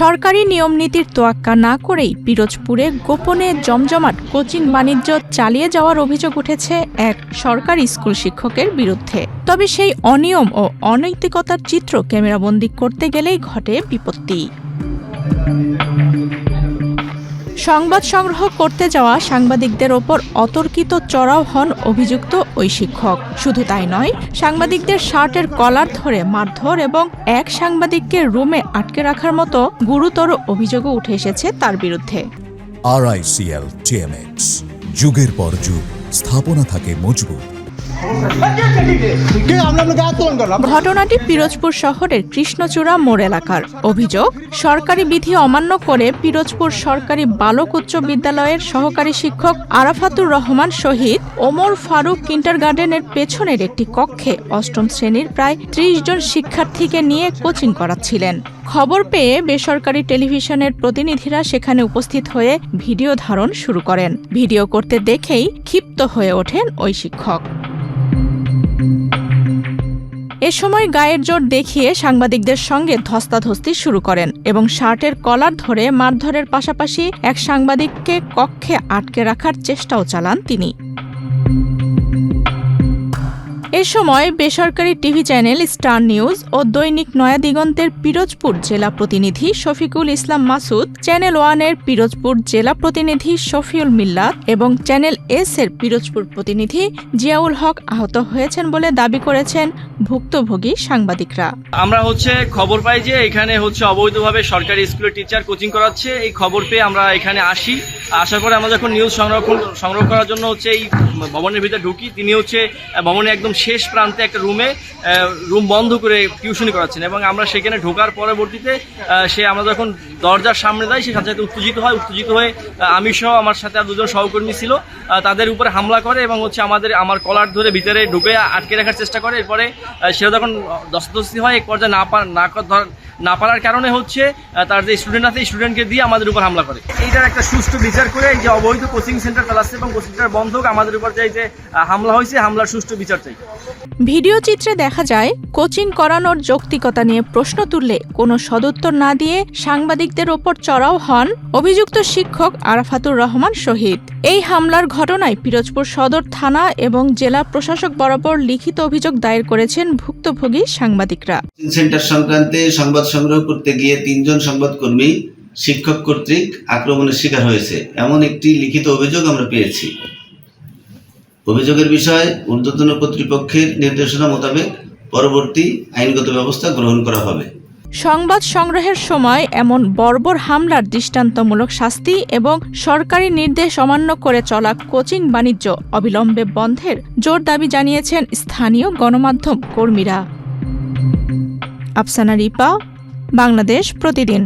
সরকারি নিয়মনীতির তোয়াক্কা না করেই পিরোজপুরে গোপনে জমজমাট কোচিং বাণিজ্য চালিয়ে যাওয়ার অভিযোগ উঠেছে এক সরকারি স্কুল শিক্ষকের বিরুদ্ধে। তবে সেই অনিয়ম ও অনৈতিকতার চিত্র ক্যামেরাবন্দি করতে গেলেই ঘটে বিপত্তি। সংবাদ সংগ্রহ করতে যাওয়া সাংবাদিকদের ওপর অতর্কিত চড়াও হন অভিযুক্ত ওই শিক্ষক। শুধু তাই নয়, সাংবাদিকদের শার্টের কলার ধরে মারধর এবং এক সাংবাদিককে রুমে আটকে রাখার মতো গুরুতর অভিযোগও উঠে এসেছে তার বিরুদ্ধে। RICL TMX, যুগের পর যুগ স্থাপনা থাকে মজবুত। ঘটনাটি পিরোজপুর শহরের কৃষ্ণচূড়া মোড় এলাকার। অভিযোগ, সরকারি বিধি অমান্য করে পিরোজপুর সরকারি বালক উচ্চ বিদ্যালয়ের সহকারী শিক্ষক আরাফাতুর রহমান শহীদ ওমর ফারুক কিন্ডারগার্টেনের পেছনের একটি কক্ষে অষ্টম শ্রেণীর প্রায় ৩০ জন শিক্ষার্থীকে নিয়ে কোচিং করাচ্ছিলেন। খবর পেয়ে বেসরকারি টেলিভিশনের প্রতিনিধিরা সেখানে উপস্থিত হয়ে ভিডিও ধারণ শুরু করেন। ভিডিও করতে দেখেই ক্ষিপ্ত হয়ে ওঠেন ওই শিক্ষক। এ সময় গায়ের জোর দেখিয়ে সাংবাদিকদের সঙ্গে ধস্তাধস্তি শুরু করেন এবং শার্টের কলার ধরে মারধরের পাশাপাশি এক সাংবাদিককে কক্ষে আটকে রাখার চেষ্টাও চালান তিনি। এ সময় বেসরকারি টিভি চ্যানেল স্টার নিউজ ও দৈনিক নয়া দিগন্তের পিরোজপুর জেলা প্রতিনিধি শফিকুল ইসলাম মাসুদ, চ্যানেল ওয়ানের পিরোজপুর জেলা প্রতিনিধি শফিউল মিল্লাত এবং চ্যানেল এস এর পিরোজপুর প্রতিনিধি জিয়াউল হক আহত হয়েছেন বলে দাবি করেছেন ভুক্তভোগী সাংবাদিকরা। আমরা খবর পাই যে এখানে অবৈধভাবে সরকারি স্কুলের টিচার কোচিং করাচ্ছে। এই খবর পেয়ে আমরা এখানে আসার পরে আমরা যখন নিউজ সংগ্রহ করার জন্য এই ভবনের ভিতরে ঢুকি, তিনি ভবনের একদম শেষ প্রান্তে একটা রুম বন্ধ করে টিউশনি করাচ্ছেন এবং আমরা সেখানে ঢোকার পরবর্তীতে আমরা যখন দরজার সামনে যাই, সে সাথে সাথে উত্তেজিত হয়ে আমি সহ আমার সাথে আর দুজন সহকর্মী ছিল, তাদের উপরে হামলা করে এবং আমার কলার ধরে ভিতরে ঢুকে আটকে রাখার চেষ্টা করে। এরপরে সেটা যখন দস্তাদস্তি হয়, এক পর্যায়ে না পারার কারণে তার যে স্টুডেন্ট আছে, স্টুডেন্টকে দিয়ে আমাদের উপর হামলা করে। এইটার একটা সুষ্ঠু বিচার করে এই যে অবৈধ কোচিং সেন্টার চালাচ্ছে এবং কোচিং সেন্টার বন্ধ হোক, আমাদের উপর যে হামলা হয়েছে, হামলার সুষ্ঠু বিচার চাই। ভিডিও চিত্রে দেখা যায়, কোচিং করানোর যৌক্তিকতা নিয়ে প্রশ্ন তুললে কোনো সদুত্তর না দিয়ে সাংবাদিকদের ওপর চড়াও হন অভিযুক্ত শিক্ষক আরাফাতুর রহমান শহীদ। এই হামলার ঘটনায় পিরোজপুর সদর থানা এবং জেলা প্রশাসক বরাবর লিখিত অভিযোগ দায়ের করেছেন ভুক্তভোগী সাংবাদিকরা। সেন্টার সংক্রান্তে সংবাদ সংগ্রহ করতে গিয়ে ৩ জন সংবাদকর্মী শিক্ষক কর্তৃক আক্রমণের শিকার হয়েছে, এমন একটি লিখিত অভিযোগ আমরা পেয়েছি। অভিযোগের বিষয়ে ঊর্ধ্বতন কর্তৃপক্ষের নির্দেশনা মোতাবেক পরবর্তী আইনগত ব্যবস্থা গ্রহণ করা হবে। সংবাদ সংগ্রহের সময় এমন বর্বর হামলার দৃষ্টান্তমূলক শাস্তি এবং সরকারি নির্দেশ অমান্য করে চলা কোচিং বাণিজ্য অবিলম্বে বন্ধের জোর দাবি জানিয়েছেন স্থানীয় গণমাধ্যম কর্মীরা। আফসানা রিপা, বাংলাদেশ প্রতিদিন।